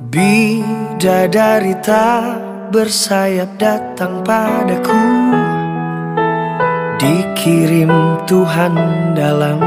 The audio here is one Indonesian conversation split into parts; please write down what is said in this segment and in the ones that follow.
Bidadari tak bersayap datang padaku, dikirim Tuhan dalam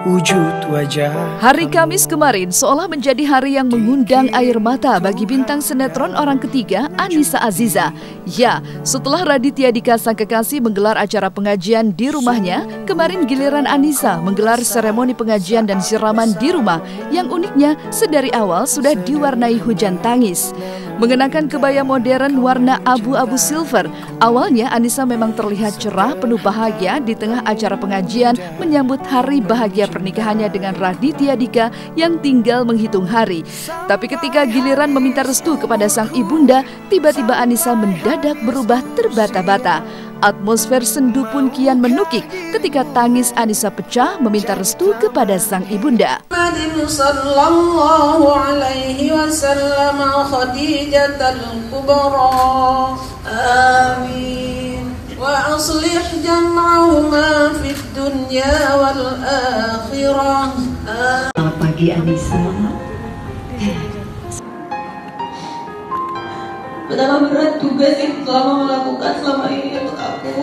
wujud wajah. Hari Kamis kemarin seolah menjadi hari yang mengundang air mata bagi bintang sinetron orang ketiga Annisa Aziza. Ya, setelah Raditya Dika sang kekasih menggelar acara pengajian di rumahnya, kemarin giliran Annisa menggelar seremoni pengajian dan siraman di rumah yang uniknya sedari awal sudah diwarnai hujan tangis. Mengenakan kebaya modern warna abu-abu silver, awalnya Annisa memang terlihat cerah penuh bahagia di tengah acara pengajian menyambut hari bahagia pernikahannya dengan Raditya Dika yang tinggal menghitung hari. Tapi ketika giliran meminta restu kepada sang ibunda, tiba-tiba Annisa mendadak berubah terbata-bata. Atmosfer sendu pun kian menukik ketika tangis Annisa pecah meminta restu kepada sang ibunda. Sallallahu alaihi wasallam Khadijatul Kubra. Amin. Wa aslih jam'ahuma fid dunya wal akhirah. Selamat pagi Annisa. Betapa berat tugas yang telah mama lakukan selama ini untuk aku.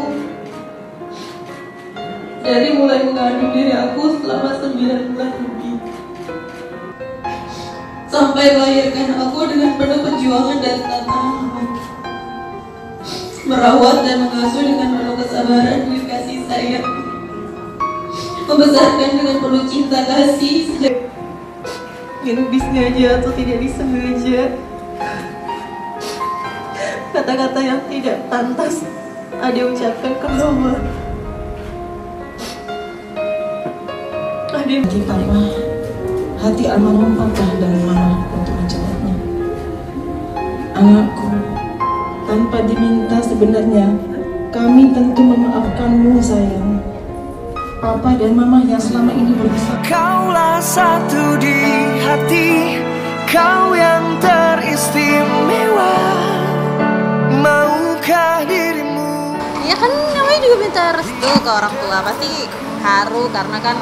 Dari mulai mengandung diri aku selama 9 bulan lebih, sampai melahirkan aku dengan penuh perjuangan dan tantangan, merawat dan mengasuh dengan penuh kesabaran dan kasih sayang, membesarkan dengan penuh cinta kasih sejak mungkin disengaja atau tidak disengaja. Kata-kata yang tidak pantas ada ucapkan ke mama. Bagi papa, hati almarhum papa dan mama untuk menjawabnya. Anakku, tanpa diminta sebenarnya, kami tentu memaafkanmu sayang. Papa dan mama yang selama ini berbisa. Kaulah satu di hati, kau yang teristimewa. Maukah dirimu? Ya kan namanya juga minta restu ke orang tua, pasti haru karena kan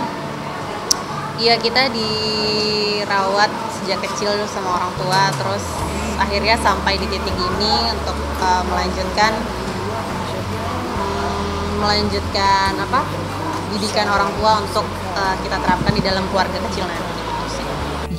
ya kita dirawat sejak kecil sama orang tua, terus akhirnya sampai di titik ini untuk melanjutkan didikan orang tua untuk kita terapkan di dalam keluarga kecil nanti.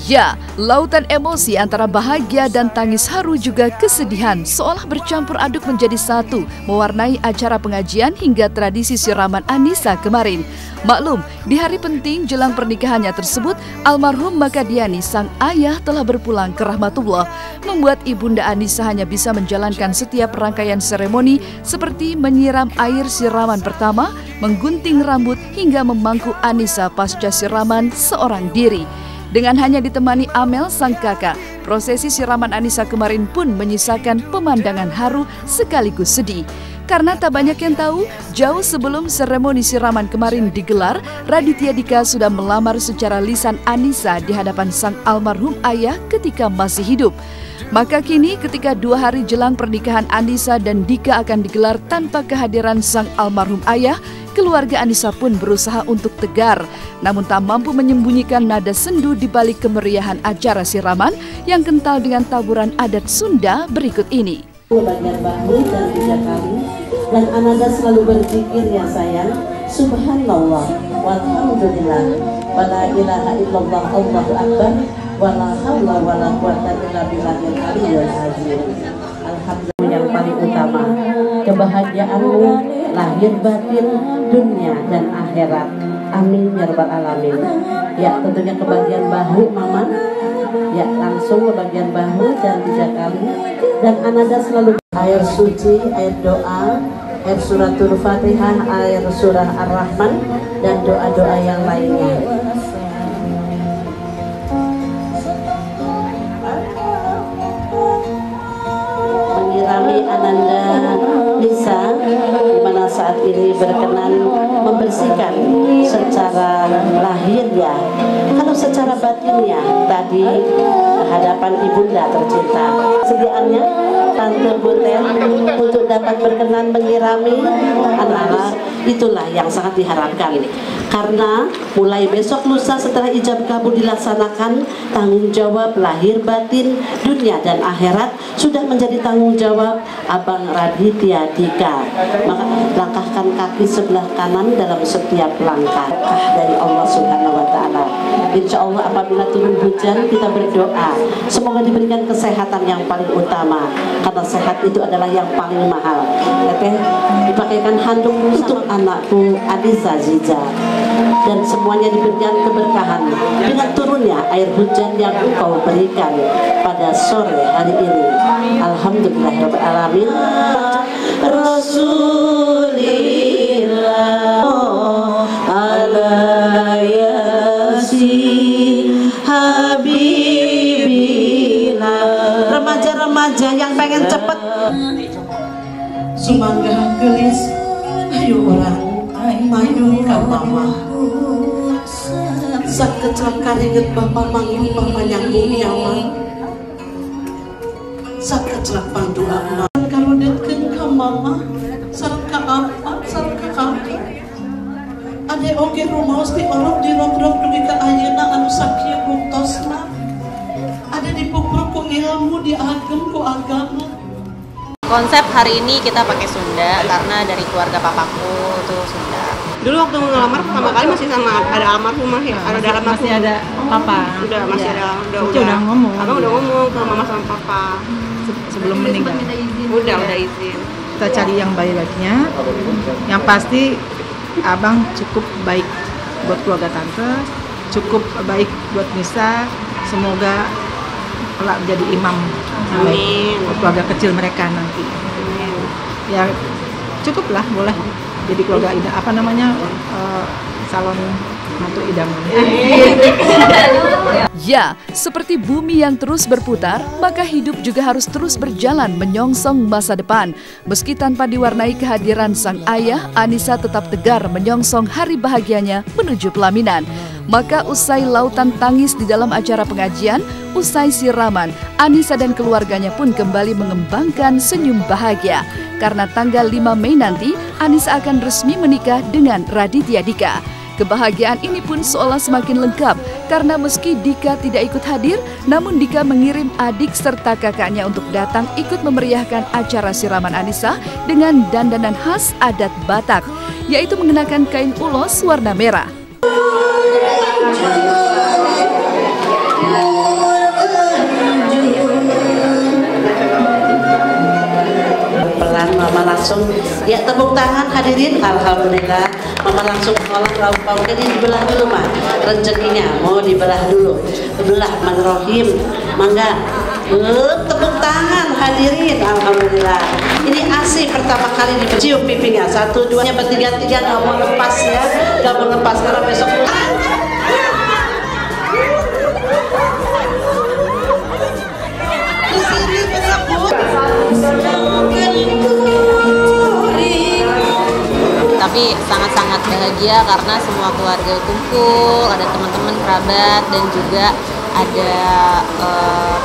Ya, lautan emosi antara bahagia dan tangis haru juga kesedihan seolah bercampur aduk menjadi satu, mewarnai acara pengajian hingga tradisi siraman Annisa kemarin. Maklum, di hari penting jelang pernikahannya tersebut, almarhum Makadiani sang ayah telah berpulang ke rahmatullah, membuat ibunda Annisa hanya bisa menjalankan setiap rangkaian seremoni seperti menyiram air siraman pertama, menggunting rambut hingga memangku Annisa pasca siraman seorang diri. Dengan hanya ditemani Amel sang kakak, prosesi siraman Annisa kemarin pun menyisakan pemandangan haru sekaligus sedih. Karena tak banyak yang tahu, jauh sebelum seremoni siraman kemarin digelar, Raditya Dika sudah melamar secara lisan Annisa di hadapan sang almarhum ayah ketika masih hidup. Maka kini ketika 2 hari jelang pernikahan Annisa dan Dika akan digelar tanpa kehadiran sang almarhum ayah, keluarga Annisa pun berusaha untuk tegar, namun tak mampu menyembunyikan nada sendu di balik kemeriahan acara siraman yang kental dengan taburan adat Sunda berikut ini. Bagian bahu dan 3 kali, dan ananda selalu berzikir ya sayang, subhanallah, walhamdulillah, wala ilaha illallah, Allahu akbar, wala haula wala quwata illa billahil aliyyil azim. Alhamdulillah yang paling utama, kebahagiaanmu lahir batin, dunia dan akhirat. Amin ya rabbal alamin. Ya, tentunya ke bagian bahu mama. Ya, langsung ke bagian bahu dan 3 kali. Dan ananda selalu air suci, air doa, air suratul Fatihah, air surah Ar-Rahman, dan doa-doa yang lainnya. Menyirami ananda Lisa, di mana saat ini berkenan membersihkan secara lahirnya. Kalau secara batinnya tadi hadapan ibunda tercinta, sediaannya Tante Butet untuk dapat berkenan menyirami anak Itulah yang sangat diharapkan. Karena mulai besok lusa setelah ijab kabul dilaksanakan, tanggung jawab lahir batin, dunia dan akhirat sudah menjadi tanggung jawab Abang Raditya Dika. Maka langkahkan kaki sebelah kanan dalam setiap langkah dari Allah Subhanahu wa Ta'ala. Insya Allah apabila turun hujan kita berdoa semoga diberikan kesehatan yang paling utama, karena sehat itu adalah yang paling mahal. Teteh dipakaikan handuk untuk anakku Anissa Ziza, dan semuanya diberikan keberkahan dengan turunnya air hujan yang Engkau berikan pada sore hari ini. Alhamdulillahirabbil alamin. Rasulillah ala yasin habibillah. Remaja-remaja yang pengen cepet sumangga gelis, ayo orang mayu ka mama sakit celaka inget bapak manggil bapak nyambung nyawa sakit celaka doa kalau dateng ke mama sarka apa sarka kakak ada oke rumah di orang di rok-rok dugi ke ayeuna anu sakieu buktosna ada di pupuk ilmu di agem ku agama. Konsep hari ini kita pakai Sunda karena dari keluarga papaku tuh Sunda. Dulu waktu ngelamar pertama kali masih sama ada almarhumah ya, ada masih ada papa. Udah masih ya. udah ngomong. Abang udah ngomong ke mama sama papa sebelum meninggal. Udah izin. Kita cari yang baik-baiknya. Yang pasti abang cukup baik buat keluarga tante, cukup baik buat Nisa. Semoga kelak menjadi imam. Amin. Keluarga kecil mereka nanti. Amin. Ya cukuplah, boleh jadi keluarga salon mantu idaman. Ya, seperti bumi yang terus berputar, maka hidup juga harus terus berjalan menyongsong masa depan. Meski tanpa diwarnai kehadiran sang ayah, Anissa tetap tegar menyongsong hari bahagianya menuju pelaminan. Maka usai lautan tangis di dalam acara pengajian, usai siraman, Anissa dan keluarganya pun kembali mengembangkan senyum bahagia. Karena tanggal 5 Mei nanti, Anissa akan resmi menikah dengan Raditya Dika. Kebahagiaan ini pun seolah semakin lengkap karena meski Dika tidak ikut hadir, namun Dika mengirim adik serta kakaknya untuk datang ikut memeriahkan acara siraman Anissa dengan dandanan khas adat Batak, yaitu mengenakan kain ulos warna merah. Pelan mama langsung ya tepuk tangan hadirin. Alhamdulillah mama langsung menolak lauk pauknya dibelah dulu mah rezekinya mau dibelah dulu. Belah manrohim mangga tepuk tangan hadirin. Alhamdulillah ini ASI pertama kali dicium pipinya 1, 2 bertiga-tiga nggak mau lepas ya, nggak mau lepas karena besok Tapi sangat-sangat bahagia karena semua keluarga kumpul, ada teman-teman kerabat dan juga ada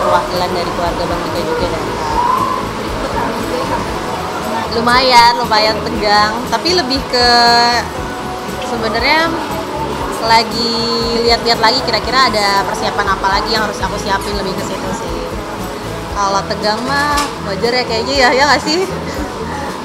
perwakilan dari keluarga Bang Dika juga datang. Lumayan tegang, tapi lebih ke sebenarnya lagi lihat-lihat lagi kira-kira ada persiapan apa lagi yang harus aku siapin, lebih ke situ sih. Kalau tegang mah wajar ya kayaknya ya nggak sih?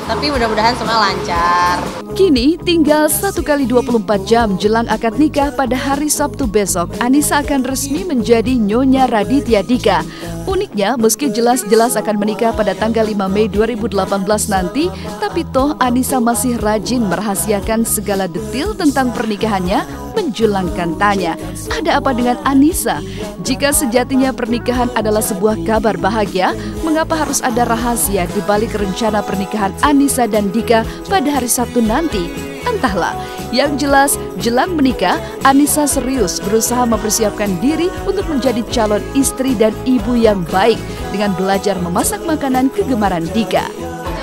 Tapi mudah-mudahan semua lancar. Kini tinggal 1x24 jam jelang akad nikah pada hari Sabtu besok, Anissa akan resmi menjadi Nyonya Raditya Dika. Uniknya, meski jelas-jelas akan menikah pada tanggal 5 Mei 2018 nanti, tapi toh Anissa masih rajin merahasiakan segala detail tentang pernikahannya menjelang tanya, ada apa dengan Anissa? Jika sejatinya pernikahan adalah sebuah kabar bahagia, mengapa harus ada rahasia di balik rencana pernikahan Anissa dan Dika pada hari Sabtu nanti? Entahlah, yang jelas jelang menikah, Anissa serius berusaha mempersiapkan diri untuk menjadi calon istri dan ibu yang baik dengan belajar memasak makanan kegemaran Dika.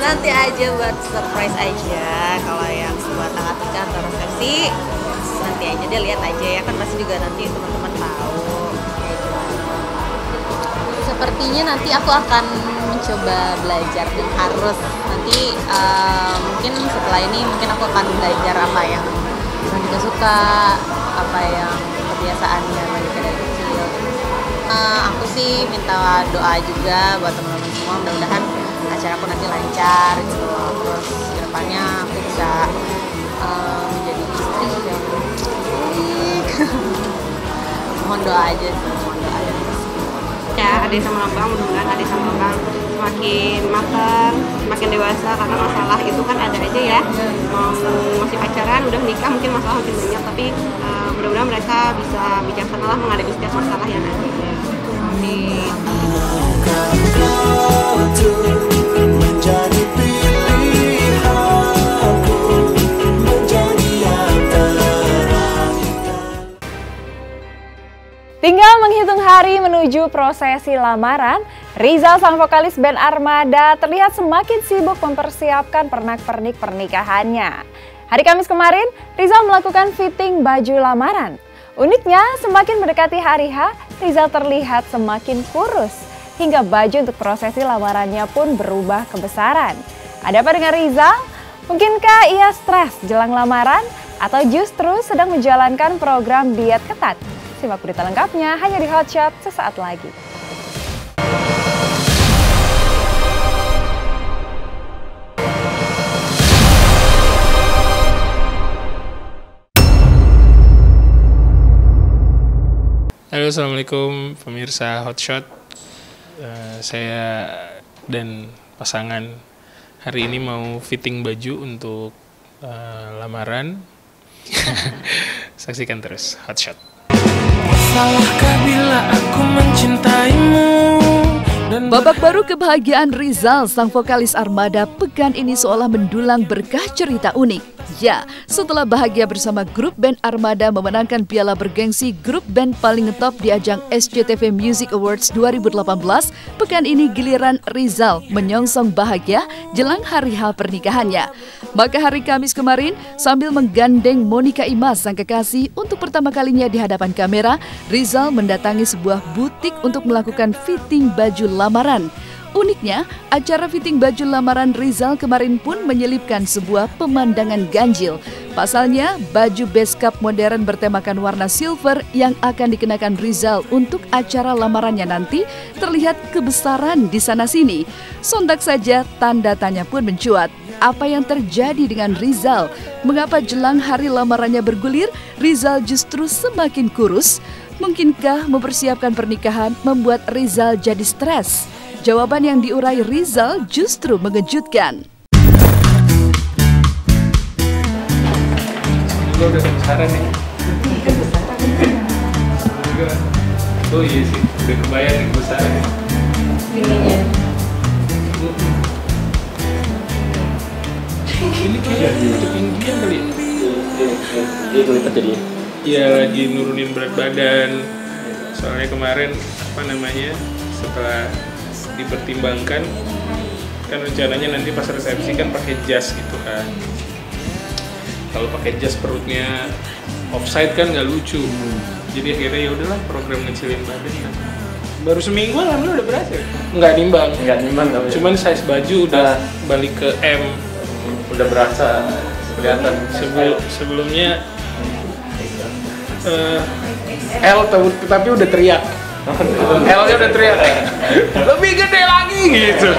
Nanti aja buat surprise aja, kalau yang buat akad nikah atau resepsi nanti aja deh, lihat aja ya kan, pasti juga nanti teman-teman tahu. Sepertinya nanti aku akan coba belajar dan harus nanti mungkin setelah ini mungkin aku akan belajar apa yang Monica suka, apa yang kebiasaannya Monica dari kecil. Aku sih minta doa juga buat teman-teman semua, mudah-mudahan acaraku nanti lancar gitu. Terus kedepannya aku bisa menjadi istri yang baik. Mohon doa aja sih, mohon doa aja. Ya, adik sama abang, mudah-mudahan adik sama abang semakin matang, semakin dewasa, karena masalah itu kan ada aja ya. Mau masih pacaran, udah nikah mungkin masalah makin banyak, tapi mudah-mudahan mereka bisa bijaksana lah menghadapi setiap masalah yang ada. Amin. Tinggal menghitung hari menuju prosesi lamaran, Rizal sang vokalis band Armada terlihat semakin sibuk mempersiapkan pernak-pernik pernikahannya. Hari Kamis kemarin, Rizal melakukan fitting baju lamaran. Uniknya, semakin mendekati hari H, Rizal terlihat semakin kurus. Hingga baju untuk prosesi lamarannya pun berubah kebesaran. Ada apa dengan Rizal? Mungkinkah ia stres jelang lamaran? Atau justru sedang menjalankan program diet ketat? Simak berita lengkapnya hanya di Hotshot sesaat lagi. Halo, assalamualaikum pemirsa Hotshot. Saya dan pasangan hari ini mau fitting baju untuk lamaran. Saksikan terus Hotshot. Salahkah bila aku mencintaimu? Babak baru kebahagiaan Rizal, sang vokalis Armada, pekan ini seolah mendulang berkah cerita unik. Ya, setelah bahagia bersama grup band Armada memenangkan piala bergengsi grup band paling ngetop di ajang SCTV Music Awards 2018, pekan ini giliran Rizal menyongsong bahagia jelang hari H pernikahannya. Maka hari Kamis kemarin, sambil menggandeng Monica Imas sang kekasih untuk pertama kalinya di hadapan kamera, Rizal mendatangi sebuah butik untuk melakukan fitting baju lamaran. Uniknya, acara fitting baju lamaran Rizal kemarin pun menyelipkan sebuah pemandangan ganjil. Pasalnya, baju base cap modern bertemakan warna silver yang akan dikenakan Rizal untuk acara lamarannya nanti terlihat kebesaran di sana-sini. Sontak saja tanda tanya pun mencuat. Apa yang terjadi dengan Rizal? Mengapa jelang hari lamarannya bergulir, Rizal justru semakin kurus? Mungkinkah mempersiapkan pernikahan membuat Rizal jadi stres? Jawaban yang diurai Rizal justru mengejutkan. Gue udah kebesaran nih. Oh iya sih, udah kebayang nih kebesaran nih. Ini kayak untuk India kali ya? Iya, kelihatan jadinya. Iya, lagi nurunin berat badan. Soalnya kemarin, setelah dipertimbangkan, kan rencananya nanti pas resepsi kan pakai jas gitu kan. Kalau pakai jas perutnya offside kan nggak lucu. Jadi akhirnya ya udahlah, program ngecilin badan kan. Baru seminggu alhamdulillah udah berhasil. Nggak nimbang. Cuman size baju udah balik ke M. Udah berasa kelihatan. Sebelumnya L tapi udah teriak. L-nya udah teriak. Lebih gede lagi gitu.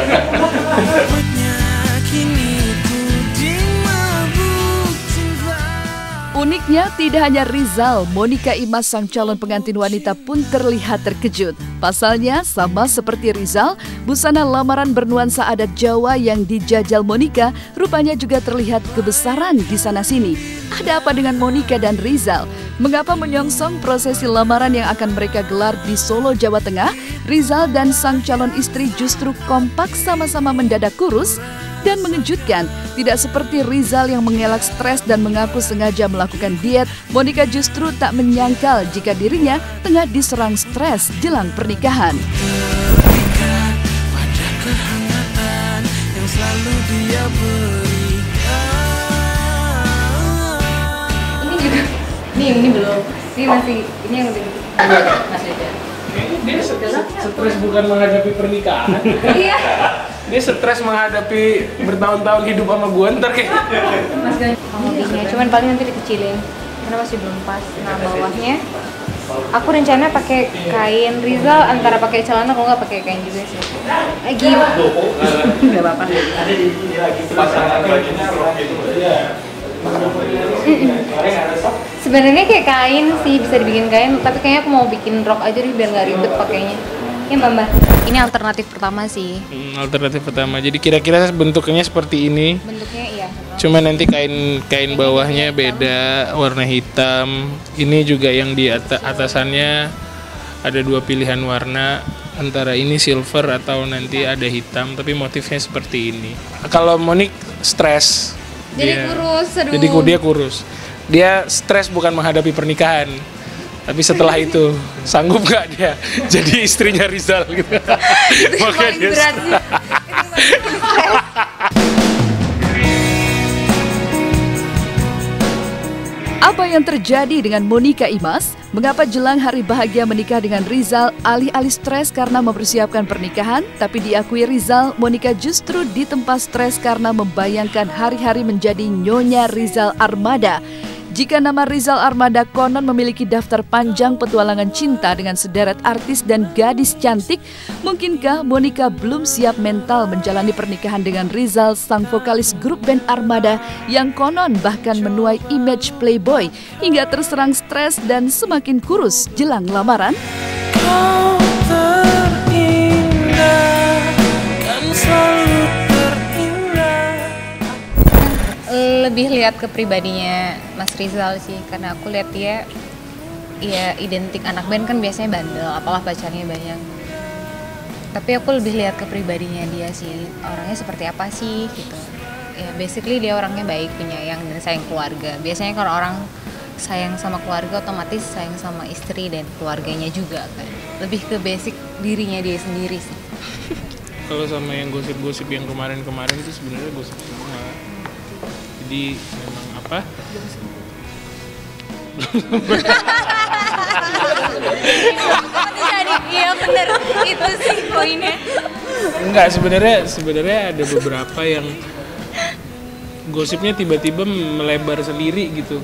Uniknya, tidak hanya Rizal, Monica Imas sang calon pengantin wanita pun terlihat terkejut. Pasalnya, sama seperti Rizal, busana lamaran bernuansa adat Jawa yang dijajal Monica rupanya juga terlihat kebesaran di sana-sini. Ada apa dengan Monica dan Rizal? Mengapa menyongsong prosesi lamaran yang akan mereka gelar di Solo, Jawa Tengah, Rizal dan sang calon istri justru kompak sama-sama mendadak kurus? Dan mengejutkan, tidak seperti Rizal yang mengelak stres dan mengaku sengaja melakukan diet, Monica justru tak menyangkal jika dirinya tengah diserang stres jelang pernikahan. Ini juga, ini belum, ini masih, ini yang lebih masih aja. Dia stres bukan menghadapi pernikahan. Iya. Dia stres menghadapi bertahun-tahun hidup sama gue ntar kayak. Motifnya cuman paling nanti dikecilin karena masih belum pas. Nah bawahnya aku rencananya pakai kain Rizal, antara pakai celana kalau nggak pakai kain juga sih. Gila. Nggak apa-apa. Ada di sini lagi pasangan bajunya rok gitu. Sebenarnya kayak kain sih, bisa dibikin kain, tapi kayaknya aku mau bikin rok aja deh biar nggak ribet pakainya. Ya Mbak. Ini alternatif pertama sih. Alternatif pertama. Jadi kira-kira bentuknya seperti ini. Bentuknya iya. Cuma nanti kain bawahnya beda, warna hitam. Ini juga yang di atasannya ada 2 pilihan warna, antara ini silver atau nanti ada hitam, tapi motifnya seperti ini. Kalau Monik stres. Jadi kurus, aduh. Jadi dia kurus. Dia stres bukan menghadapi pernikahan, tapi setelah itu sanggup nggak dia jadi istrinya Rizal gitu. Itu Makanya paling dia berat sih. Apa yang terjadi dengan Monica Imas? Mengapa jelang hari bahagia menikah dengan Rizal, alih-alih stres karena mempersiapkan pernikahan, tapi diakui Rizal, Monica justru ditempa stres karena membayangkan hari-hari menjadi Nyonya Rizal Armada. Jika nama Rizal Armada konon memiliki daftar panjang petualangan cinta dengan sederet artis dan gadis cantik, mungkinkah Monica belum siap mental menjalani pernikahan dengan Rizal, sang vokalis grup band Armada yang konon bahkan menuai image playboy hingga terserang stres dan semakin kurus jelang lamaran? Kau terindah, kan selalu terindah. Lebih lihat ke pribadinya Mas Rizal sih, karena aku lihat dia ya identik anak band kan biasanya bandel, apalah pacarnya banyak. Tapi aku lebih lihat ke pribadinya dia sih, orangnya seperti apa sih gitu. Ya basically dia orangnya baik, penyayang dan sayang keluarga. Biasanya kalau orang sayang sama keluarga otomatis sayang sama istri dan keluarganya juga kan. Lebih ke basic dirinya dia sendiri sih. Kalau sama yang gosip-gosip yang kemarin-kemarin itu sebenarnya gosip semua. Jadi memang apa? Iya bener, itu sih poinnya. Enggak, sebenarnya ada beberapa yang gosipnya tiba-tiba melebar sendiri gitu.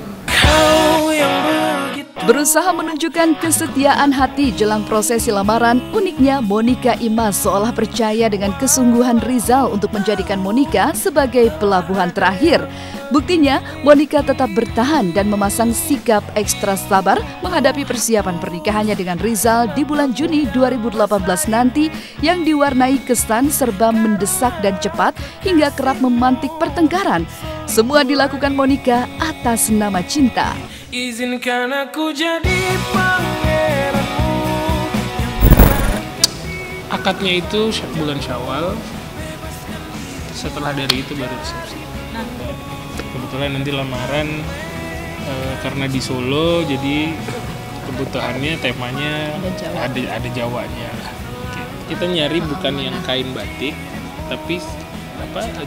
Berusaha menunjukkan kesetiaan hati jelang prosesi lamaran, uniknya Monica Imas seolah percaya dengan kesungguhan Rizal untuk menjadikan Monica sebagai pelabuhan terakhir. Buktinya, Monica tetap bertahan dan memasang sikap ekstra sabar menghadapi persiapan pernikahannya dengan Rizal di bulan Juni 2018 nanti yang diwarnai kesan serba mendesak dan cepat hingga kerap memantik pertengkaran. Semua dilakukan Monica atas nama cinta. Izinkan aku jadi pangeranmu. Akadnya itu bulan Syawal. Setelah dari itu baru resepsi. Kebetulan nanti lamaran karena di Solo, jadi kebutuhannya temanya ada Jawanya. Kita nyari bukan yang kain batik, tapi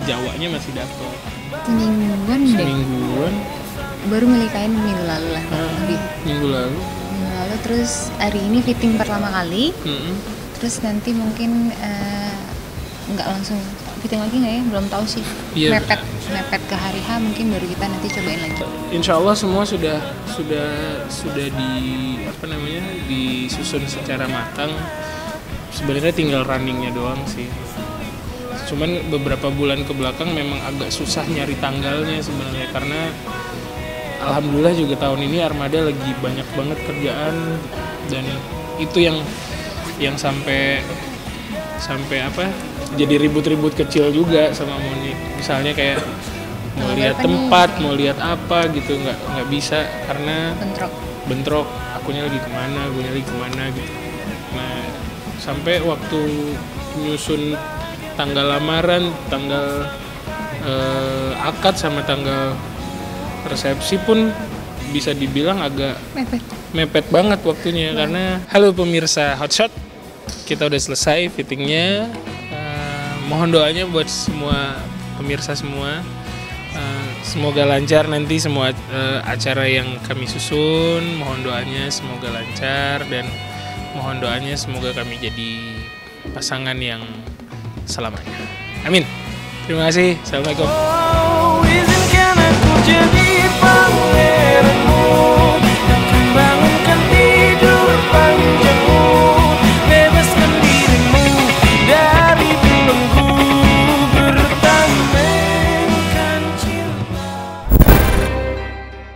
Jawanya masih dapat. Semingguan. Baru milih kain minggu lalu lah. Minggu lalu, terus hari ini fitting pertama kali. Terus nanti mungkin nggak langsung fitting lagi nggak ya? Belum tahu sih. Iya. Mepet ke hari H mungkin baru kita nanti cobain lagi. Insya Allah semua sudah disusun secara matang. Sebenarnya tinggal runningnya doang sih. Cuman beberapa bulan ke belakang memang agak susah nyari tanggalnya sebenarnya, karena alhamdulillah juga tahun ini Armada lagi banyak banget kerjaan, dan itu yang sampai jadi ribut-ribut kecil juga sama Monik. Misalnya kayak mau lihat tempat, mau lihat apa gitu, nggak bisa karena bentrok. Akunya lagi kemana gitu. Nah sampai waktu nyusun tanggal lamaran, tanggal akad sama tanggal resepsi pun bisa dibilang agak mepet banget waktunya. Karena halo pemirsa Hotshot, kita udah selesai fittingnya. Mohon doanya buat semua pemirsa semua, semoga lancar nanti semua acara yang kami susun. Mohon doanya semoga lancar dan mohon doanya semoga kami jadi pasangan yang selamanya. Amin. Terima kasih. Assalamualaikum. Oh, izinkan aku jadi pangeranmu, akan bangunkan tidur panjangmu, bebaskan dirimu dari belenggu, bertamengkan cinta.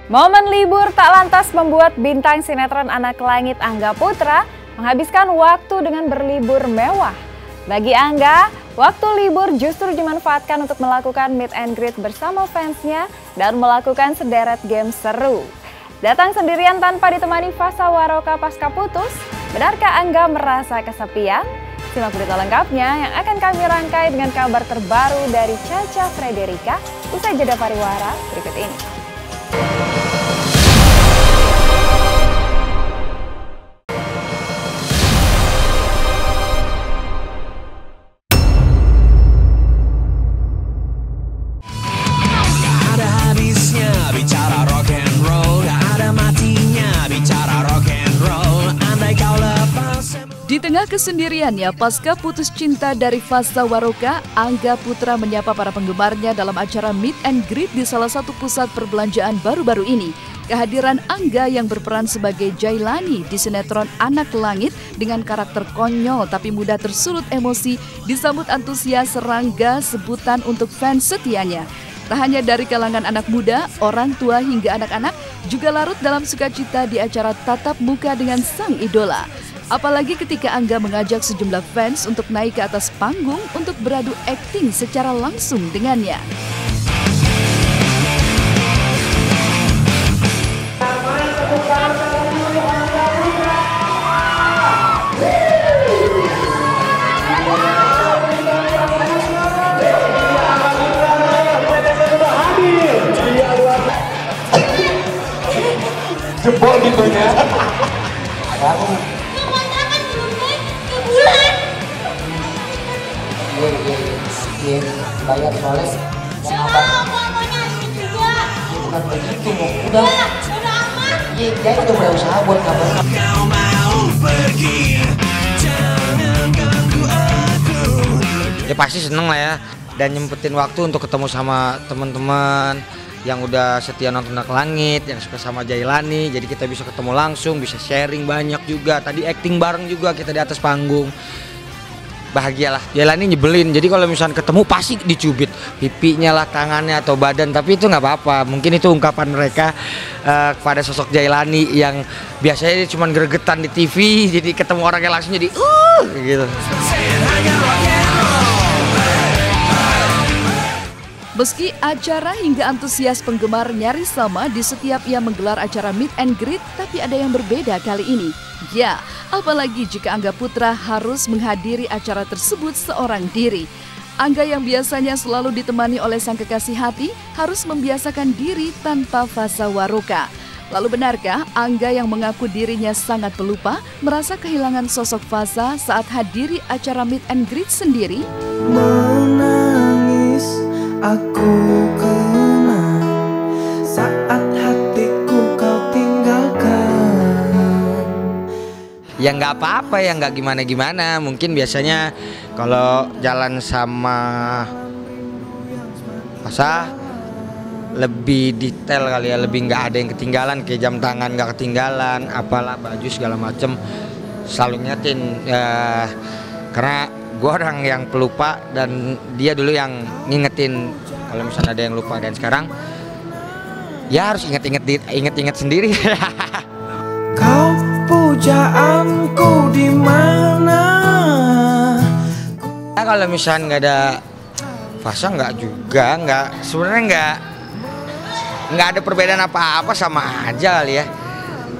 Momen libur tak lantas membuat bintang sinetron Anak Langit Angga Putra menghabiskan waktu dengan berlibur mewah. Bagi Angga, waktu libur justru dimanfaatkan untuk melakukan meet and greet bersama fansnya dan melakukan sederet game seru. Datang sendirian tanpa ditemani Fasa Waroka pasca putus, benarkah Angga merasa kesepian? Simak berita lengkapnya yang akan kami rangkai dengan kabar terbaru dari Caca Frederika usai jeda pariwara berikut ini. Di tengah kesendiriannya pasca putus cinta dari Fasa Waroka, Angga Putra menyapa para penggemarnya dalam acara meet and greet di salah satu pusat perbelanjaan baru-baru ini. Kehadiran Angga yang berperan sebagai Jailani di sinetron Anak Langit dengan karakter konyol tapi mudah tersulut emosi disambut antusias serangga sebutan untuk fans setianya. Tak hanya dari kalangan anak muda, orang tua hingga anak-anak juga larut dalam sukacita di acara tatap muka dengan sang idola. Apalagi ketika Angga mengajak sejumlah fans untuk naik ke atas panggung untuk beradu akting secara langsung dengannya. Jebol gitu ya. Iya, bayar soalnya pokoknya asik juga. Bukan begitu, udah aman. Iya, dia udah berusaha buat kabar. Kau mau pergi, jangan ganggu aku. Ya pasti seneng lah ya, dan nyempetin waktu untuk ketemu sama teman-teman yang udah setia nonton Anak Langit, yang suka sama Jailani, jadi kita bisa ketemu langsung, bisa sharing banyak juga. Tadi acting bareng juga kita di atas panggung. Bahagialah. Jailani nyebelin, jadi kalau misalnya ketemu pasti dicubit pipinya lah, tangannya atau badan, tapi itu nggak apa-apa. Mungkin itu ungkapan mereka kepada sosok Jailani yang biasanya dia cuma gregetan di TV, jadi ketemu orangnya langsung jadi gitu. Meski acara hingga antusias penggemar nyaris sama di setiap ia menggelar acara meet and greet, tapi ada yang berbeda kali ini. Ya, apalagi jika Angga Putra harus menghadiri acara tersebut seorang diri. Angga yang biasanya selalu ditemani oleh sang kekasih hati harus membiasakan diri tanpa Fasa Waroka. Lalu benarkah Angga yang mengaku dirinya sangat pelupa merasa kehilangan sosok Fasa saat hadiri acara meet and greet sendiri? Menangis aku kenang saat hatiku kau tinggalkan. Ya nggak apa-apa, ya nggak gimana-gimana. Mungkin biasanya kalau jalan sama Fasa lebih detail kali ya, lebih nggak ada yang ketinggalan, kayak jam tangan nggak ketinggalan, apalah baju segala macem selalu ngingetin ya, karena gue orang yang pelupa dan dia dulu yang ngingetin kalau misalnya ada yang lupa, dan sekarang ya harus inget sendiri. Kau pujaanku di mana? Ya, kalau misalnya nggak ada Fasa nggak sebenarnya nggak ada perbedaan apa-apa, sama aja kali ya.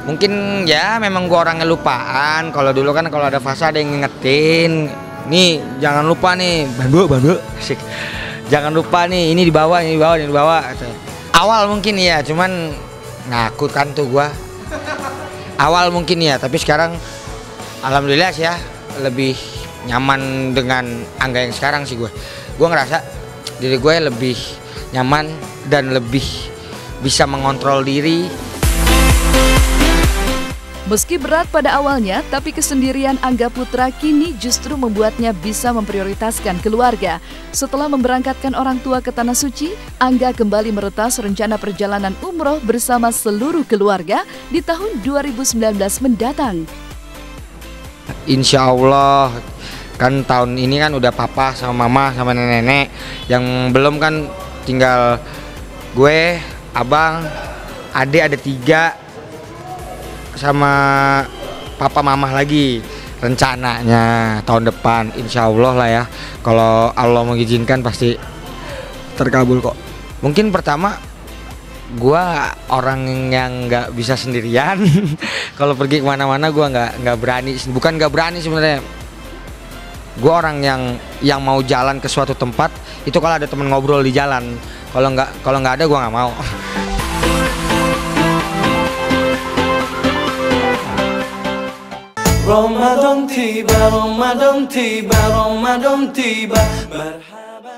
Mungkin ya memang gue orangnya lupaan. Kalau dulu kan kalau ada Fasa ada yang ngingetin. Nih jangan lupa nih, bandu, asik. Jangan lupa nih, ini dibawa. Awal mungkin ya, cuman ngakut kan tuh gua. Awal mungkin ya, tapi sekarang alhamdulillah sih ya lebih nyaman dengan Angga yang sekarang sih gue. Gue ngerasa diri gue lebih nyaman dan lebih bisa mengontrol diri. Meski berat pada awalnya, tapi kesendirian Angga Putra kini justru membuatnya bisa memprioritaskan keluarga. Setelah memberangkatkan orang tua ke Tanah Suci, Angga kembali meretas rencana perjalanan umroh bersama seluruh keluarga di tahun 2019 mendatang. Insya Allah, kan tahun ini kan udah papa sama mama sama nenek-nenek. Yang belum kan tinggal gue, abang, adik ada 3. Sama papa mama lagi rencananya tahun depan, insya Allah lah ya, kalau Allah mengizinkan pasti terkabul kok. Mungkin pertama gua orang yang nggak bisa sendirian. Kalau pergi kemana-mana gua nggak berani, bukan nggak berani sebenarnya, gua orang yang mau jalan ke suatu tempat itu kalau ada temen ngobrol di jalan. Kalau nggak ada gua nggak mau.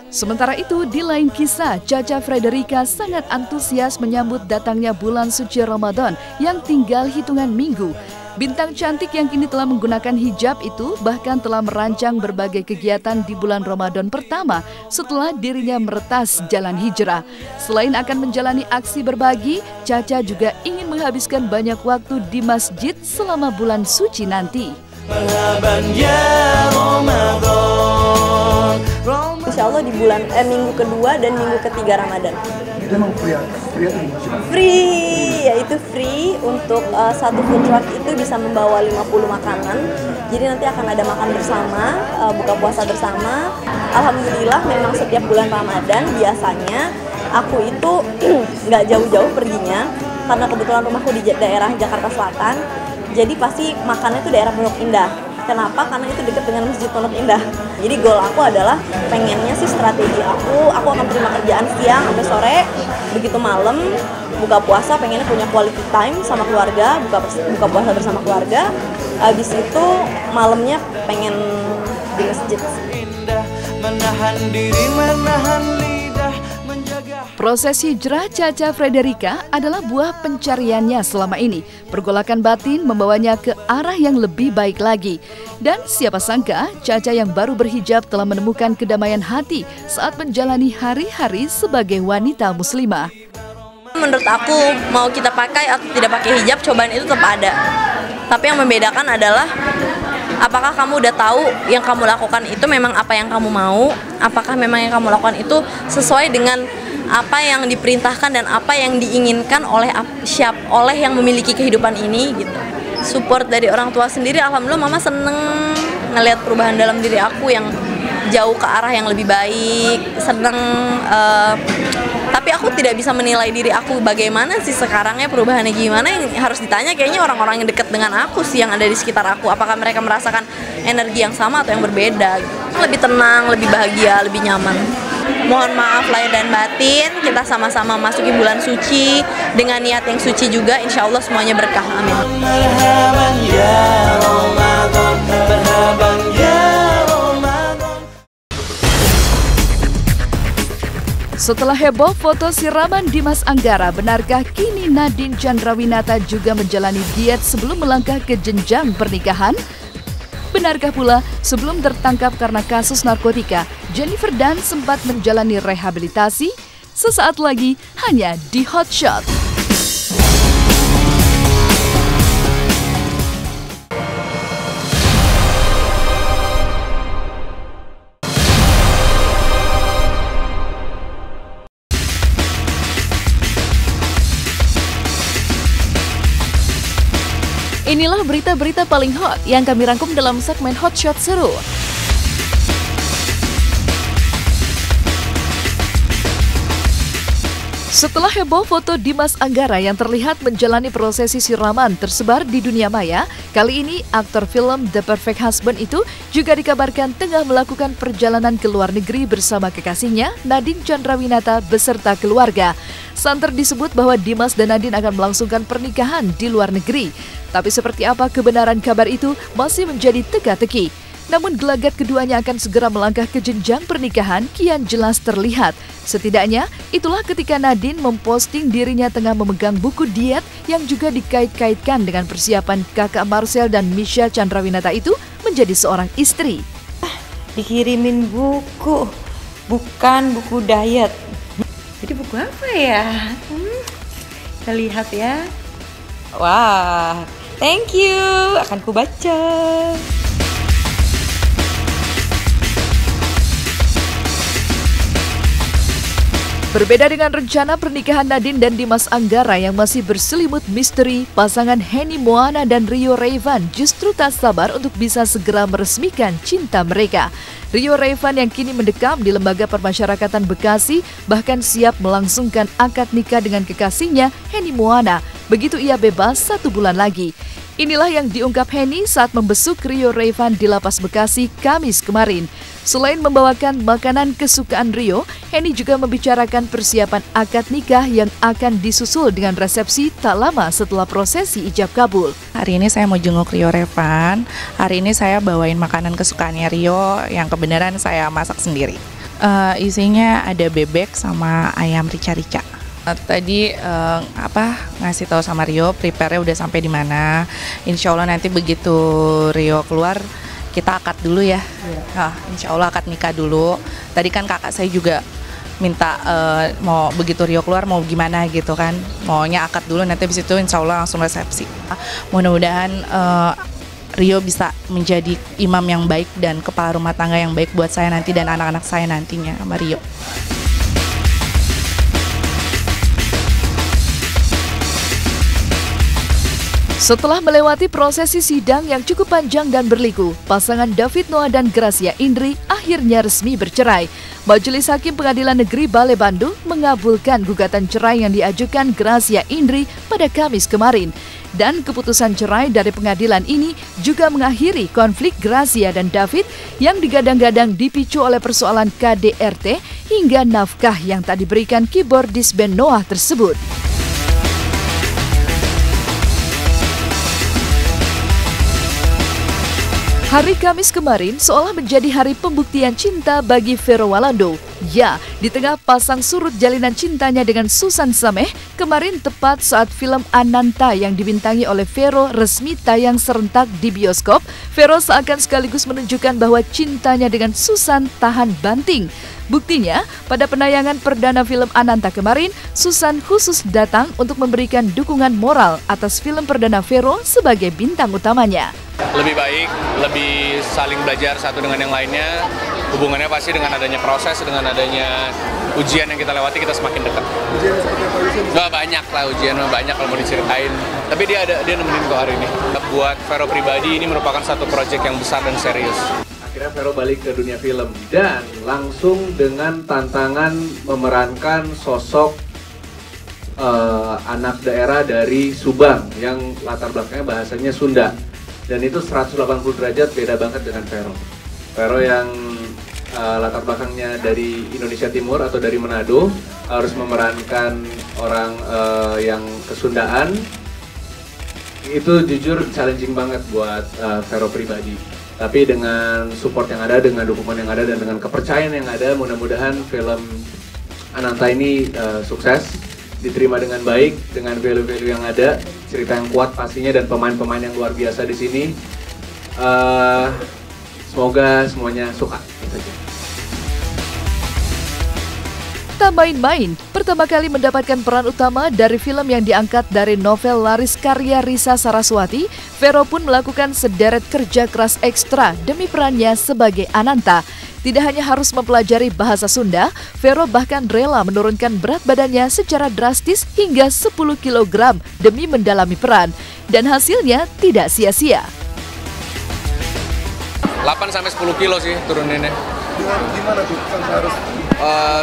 Sementara itu, di lain kisah, Caca Frederica sangat antusias menyambut datangnya bulan suci Ramadan yang tinggal hitungan minggu. Bintang cantik yang kini telah menggunakan hijab itu bahkan telah merancang berbagai kegiatan di bulan Ramadan pertama setelah dirinya meretas jalan hijrah. Selain akan menjalani aksi berbagi, Caca juga ingin menghabiskan banyak waktu di masjid selama bulan suci nanti. Insya Allah di bulan minggu kedua dan minggu ketiga Ramadan. Itu emang free, yaitu free untuk satu food truck itu bisa membawa 50 makanan. Jadi nanti akan ada makan bersama, buka puasa bersama. Alhamdulillah memang setiap bulan Ramadan biasanya aku itu nggak jauh-jauh perginya karena kebetulan rumahku di daerah Jakarta Selatan. Jadi pasti makannya itu daerah Pondok Indah. Kenapa? Karena itu dekat dengan Masjid Pondok Indah. Jadi goal aku adalah pengennya sih strategi aku akan terima kerjaan siang sampai sore, begitu malam buka puasa pengennya punya quality time sama keluarga, buka puasa bersama keluarga. Habis itu malamnya pengen di masjid. Menahan diri, menahan lidah, menjaga. Proses hijrah Caca Frederica adalah buah pencariannya selama ini. Pergolakan batin membawanya ke arah yang lebih baik lagi. Dan siapa sangka Caca yang baru berhijab telah menemukan kedamaian hati saat menjalani hari-hari sebagai wanita muslimah. Menurut aku mau kita pakai atau tidak pakai hijab, cobaan itu tetap ada. Tapi yang membedakan adalah apakah kamu udah tahu yang kamu lakukan itu memang apa yang kamu mau, apakah memang yang kamu lakukan itu sesuai dengan apa yang diperintahkan dan apa yang diinginkan oleh yang memiliki kehidupan ini gitu. Support dari orang tua sendiri, alhamdulillah mama seneng ngelihat perubahan dalam diri aku yang jauh ke arah yang lebih baik, seneng. Tapi aku tidak bisa menilai diri aku bagaimana sih sekarangnya, perubahannya gimana, yang harus ditanya kayaknya orang-orang yang dekat dengan aku sih, yang ada di sekitar aku, apakah mereka merasakan energi yang sama atau yang berbeda gitu. Lebih tenang, lebih bahagia, lebih nyaman. Mohon maaf lahir dan batin, kita sama-sama masuki bulan suci dengan niat yang suci juga, insya Allah semuanya berkah, amin. Setelah heboh foto siraman Dimas Anggara, benarkah kini Nadine Chandrawinata juga menjalani diet sebelum melangkah ke jenjang pernikahan? Benarkah pula sebelum tertangkap karena kasus narkotika, Jennifer Dunn sempat menjalani rehabilitasi? Sesaat lagi hanya di Hot Shot. Inilah berita-berita paling hot yang kami rangkum dalam segmen Hot Shot Seru. Setelah heboh foto Dimas Anggara yang terlihat menjalani prosesi siraman tersebar di dunia maya, kali ini aktor film The Perfect Husband itu juga dikabarkan tengah melakukan perjalanan ke luar negeri bersama kekasihnya Nadine Chandrawinata beserta keluarga. Santer disebut bahwa Dimas dan Nadine akan melangsungkan pernikahan di luar negeri. Tapi seperti apa kebenaran kabar itu masih menjadi teka-teki. Namun gelagat keduanya akan segera melangkah ke jenjang pernikahan kian jelas terlihat. Setidaknya, itulah ketika Nadine memposting dirinya tengah memegang buku diet yang juga dikait-kaitkan dengan persiapan kakak Marcel dan Michelle Chandrawinata itu menjadi seorang istri. Dikirimin buku, bukan buku diet. Jadi buku apa ya? Kita lihat ya. Wah, thank you. Akan ku baca. Berbeda dengan rencana pernikahan Nadine dan Dimas Anggara yang masih berselimut misteri, pasangan Henny Moana dan Rio Rayvan justru tak sabar untuk bisa segera meresmikan cinta mereka. Rio Rayvan yang kini mendekam di Lembaga Permasyarakatan Bekasi bahkan siap melangsungkan akad nikah dengan kekasihnya Henny Moana. Begitu ia bebas 1 bulan lagi. Inilah yang diungkap Henny saat membesuk Rio Rayvan di Lapas Bekasi Kamis kemarin. Selain membawakan makanan kesukaan Rio, Henny juga membicarakan persiapan akad nikah yang akan disusul dengan resepsi tak lama setelah prosesi ijab kabul. Hari ini saya mau jenguk Rio Rayvan. Hari ini saya bawain makanan kesukaannya Rio yang kebenaran saya masak sendiri. Isinya ada bebek sama ayam rica-rica. Tadi ngasih tahu sama Rio, prepare-nya udah sampai di mana. Insya Allah nanti begitu Rio keluar, kita akad dulu ya. Insya Allah akad nikah dulu. Tadi kan kakak saya juga minta mau begitu Rio keluar mau gimana gitu kan. Maunya akad dulu, nanti habis itu insya Allah langsung resepsi. Mudah-mudahan Rio bisa menjadi imam yang baik dan kepala rumah tangga yang baik buat saya nanti dan anak-anak saya nantinya sama Rio. Setelah melewati prosesi sidang yang cukup panjang dan berliku, pasangan David Noah dan Gracia Indri akhirnya resmi bercerai. Majelis Hakim Pengadilan Negeri Bale Bandung mengabulkan gugatan cerai yang diajukan Gracia Indri pada Kamis kemarin. Dan keputusan cerai dari pengadilan ini juga mengakhiri konflik Gracia dan David yang digadang-gadang dipicu oleh persoalan KDRT hingga nafkah yang tak diberikan keyboardis band Noah tersebut. Hari Kamis kemarin seolah menjadi hari pembuktian cinta bagi Vero Walando. Ya, di tengah pasang surut jalinan cintanya dengan Susan Sameh, kemarin tepat saat film Ananta yang dibintangi oleh Vero resmi tayang serentak di bioskop, Vero seakan sekaligus menunjukkan bahwa cintanya dengan Susan tahan banting. Buktinya, pada penayangan perdana film Ananta kemarin, Susan khusus datang untuk memberikan dukungan moral atas film perdana Vero sebagai bintang utamanya. Lebih baik, lebih saling belajar satu dengan yang lainnya. Hubungannya pasti dengan adanya proses, dengan adanya ujian yang kita lewati, kita semakin dekat. Ujian seperti apa sih? Nggak banyak lah, ujian banyak kalau mau diceritain. Tapi dia nemenin kok hari ini. Buat Vero pribadi, ini merupakan satu proyek yang besar dan serius. Akhirnya Vero balik ke dunia film dan langsung dengan tantangan memerankan sosok anak daerah dari Subang yang latar belakangnya bahasanya Sunda. Dan itu 180 derajat beda banget dengan Vero. Vero yang latar belakangnya dari Indonesia Timur atau dari Manado harus memerankan orang yang kesundaan. Itu jujur challenging banget buat Vero pribadi. Tapi dengan support yang ada, dengan dukungan yang ada, dan dengan kepercayaan yang ada, mudah-mudahan film Ananta ini sukses, diterima dengan baik, dengan value-value yang ada, cerita yang kuat pastinya, dan pemain-pemain yang luar biasa di sini. Semoga semuanya suka. Tak main-main, pertama kali mendapatkan peran utama dari film yang diangkat dari novel laris karya Risa Saraswati, Vero pun melakukan sederet kerja keras ekstra demi perannya sebagai Ananta. Tidak hanya harus mempelajari bahasa Sunda, Vero bahkan rela menurunkan berat badannya secara drastis hingga 10 kg demi mendalami peran. Dan hasilnya tidak sia-sia. 8-10 kilo sih turuninnya. Gimana tuh harus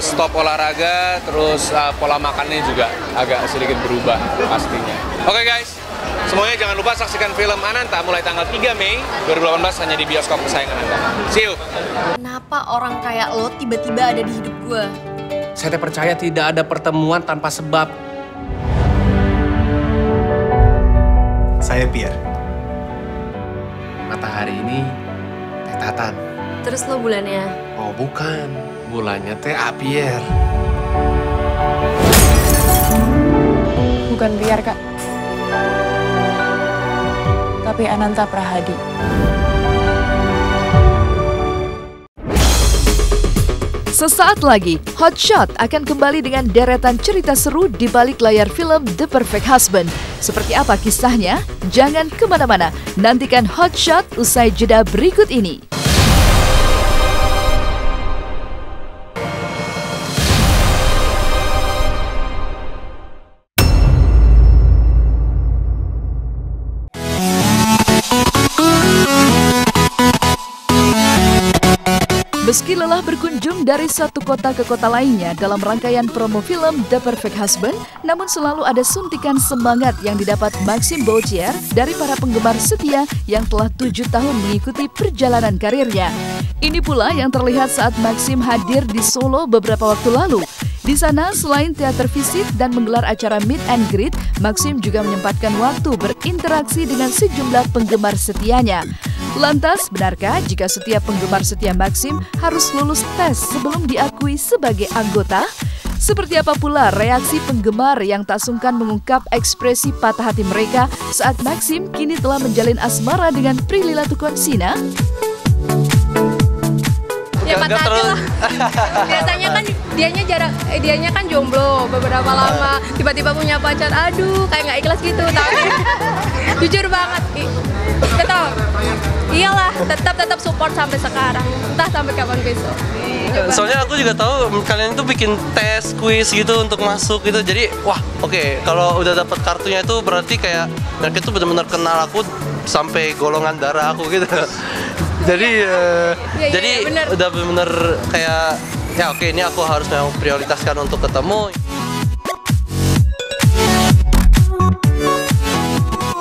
stop olahraga, terus pola makannya juga agak sedikit berubah pastinya. Oke guys, semuanya jangan lupa saksikan film Ananta mulai tanggal 3 Mei 2018 hanya di bioskop kesayangan Anda. See you! Kenapa orang kayak lo tiba-tiba ada di hidup gue? Saya percaya tidak ada pertemuan tanpa sebab. Saya Pierre. Matahari ini Tatan. Terus lo bulannya? Oh bukan, bulannya teh Apier. Bukan Biar, Kak. Tapi Ananta Prahadi. Sesaat lagi, Hot Shot akan kembali dengan deretan cerita seru di balik layar film The Perfect Husband. Seperti apa kisahnya? Jangan kemana-mana, nantikan Hot Shot usai jeda berikut ini. Meski lelah berkunjung dari satu kota ke kota lainnya dalam rangkaian promo film The Perfect Husband, namun selalu ada suntikan semangat yang didapat Maxime Bautier dari para penggemar setia yang telah 7 tahun mengikuti perjalanan karirnya. Ini pula yang terlihat saat Maxime hadir di Solo beberapa waktu lalu. Di sana, selain teater visit dan menggelar acara meet and greet, Maxime juga menyempatkan waktu berinteraksi dengan sejumlah penggemar setianya. Lantas, benarkah jika setiap penggemar setia Maxime harus lulus tes sebelum diakui sebagai anggota? Seperti apa pula reaksi penggemar yang tak sungkan mengungkap ekspresi patah hati mereka saat Maxime kini telah menjalin asmara dengan Prilly Latuconsina? Ya patah hati lah. Biasanya kan dianya kan jomblo beberapa lama, tiba-tiba punya pacar, aduh kayak nggak ikhlas gitu. Tapi jujur banget, tetap iyalah, tetap support sampai sekarang, entah sampai kapan besok. Soalnya aku juga tahu kalian itu bikin tes, kuis gitu untuk masuk gitu. Jadi wah oke, kalau udah dapat kartunya itu berarti kayak mereka itu benar-benar kenal aku sampai golongan darah aku gitu. Jadi udah benar kayak ya oke, ini aku harus memang prioritaskan untuk ketemu.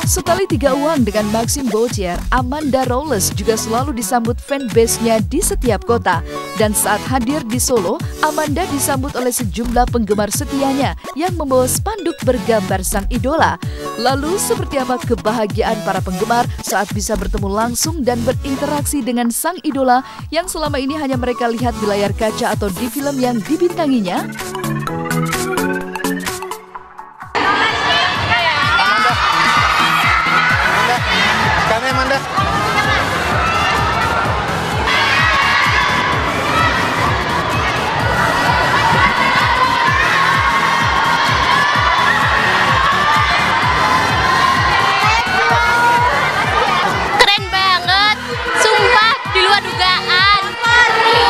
Sekali 3 uang dengan Maxime Bautier, Amanda Rolles juga selalu disambut fanbase-nya di setiap kota. Dan saat hadir di Solo, Amanda disambut oleh sejumlah penggemar setianya yang membawa spanduk bergambar sang idola. Lalu, seperti apa kebahagiaan para penggemar saat bisa bertemu langsung dan berinteraksi dengan sang idola yang selama ini hanya mereka lihat di layar kaca atau di film yang dibintanginya? Amanda. Keren banget, sumpah di luar dugaan.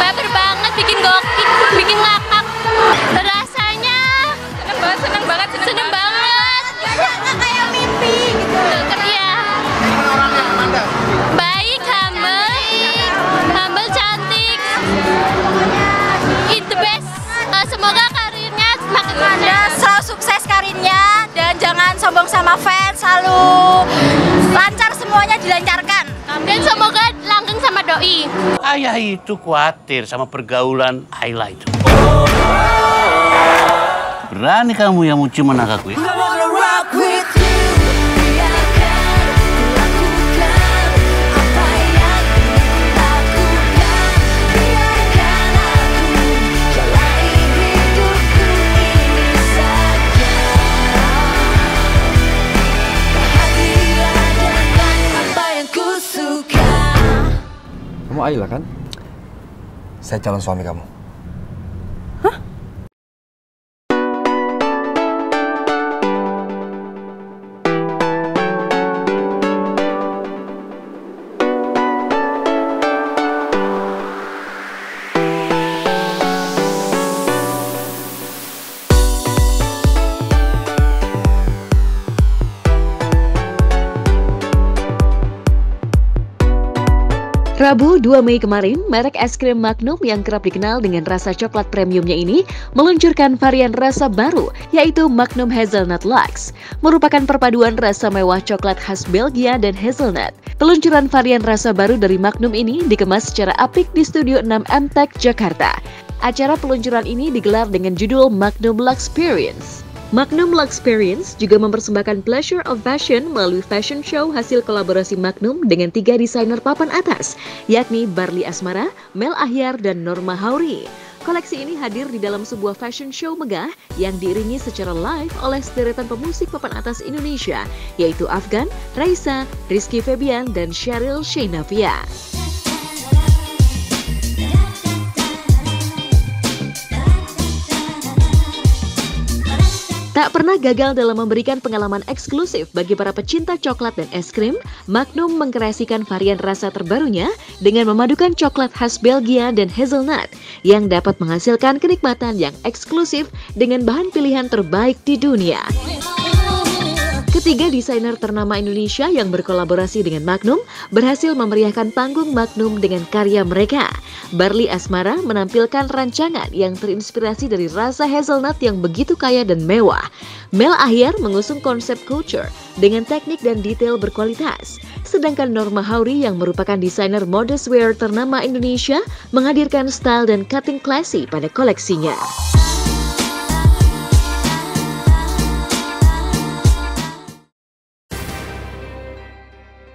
Baper banget, bikin gokil, bikin ngakak. Rasanya seneng banget. Kayak mimpi gitu. Baik, humble, cantik, the best. Semoga karirnya semakin selalu sukses karirnya dan jangan sombong sama fans, selalu lancar semuanya dilancarkan. Dan semoga langgeng sama doi. Ayah itu khawatir sama pergaulan Ayla itu. Berani kamu yang mau ciuman aku ya? Kamu Ayla kan? Saya calon suami kamu. Rabu 2 Mei kemarin, merek es krim Magnum yang kerap dikenal dengan rasa coklat premiumnya ini meluncurkan varian rasa baru, yaitu Magnum Hazelnut Luxe, merupakan perpaduan rasa mewah coklat khas Belgia dan hazelnut. Peluncuran varian rasa baru dari Magnum ini dikemas secara apik di Studio 6 MTech Jakarta. Acara peluncuran ini digelar dengan judul Magnum Luxperience. Magnum Luxperience juga mempersembahkan Pleasure of Fashion melalui fashion show hasil kolaborasi Magnum dengan 3 desainer papan atas, yakni Barli Asmara, Mel Ahyar, dan Norma Hauri. Koleksi ini hadir di dalam sebuah fashion show megah yang diiringi secara live oleh sederetan pemusik papan atas Indonesia, yaitu Afgan, Raisa, Rizky Febian, dan Sheryl Sheinafia. Tak pernah gagal dalam memberikan pengalaman eksklusif bagi para pecinta coklat dan es krim, Magnum mengkreasikan varian rasa terbarunya dengan memadukan coklat khas Belgia dan hazelnut yang dapat menghasilkan kenikmatan yang eksklusif dengan bahan pilihan terbaik di dunia. Ketiga desainer ternama Indonesia yang berkolaborasi dengan Magnum berhasil memeriahkan panggung Magnum dengan karya mereka. Barli Asmara menampilkan rancangan yang terinspirasi dari rasa hazelnut yang begitu kaya dan mewah. Mel Ahyar mengusung konsep couture dengan teknik dan detail berkualitas. Sedangkan Norma Hauri yang merupakan desainer modest wear ternama Indonesia menghadirkan style dan cutting classy pada koleksinya.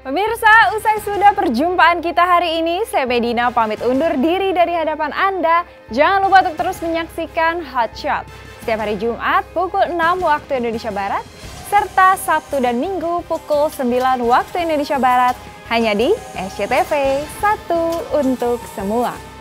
Pemirsa, usai sudah perjumpaan kita hari ini, saya Medina pamit undur diri dari hadapan Anda. Jangan lupa untuk terus menyaksikan Hot Shot setiap hari Jumat pukul 6 waktu Indonesia Barat, serta Sabtu dan Minggu pukul 9 waktu Indonesia Barat, hanya di SCTV, satu untuk semua.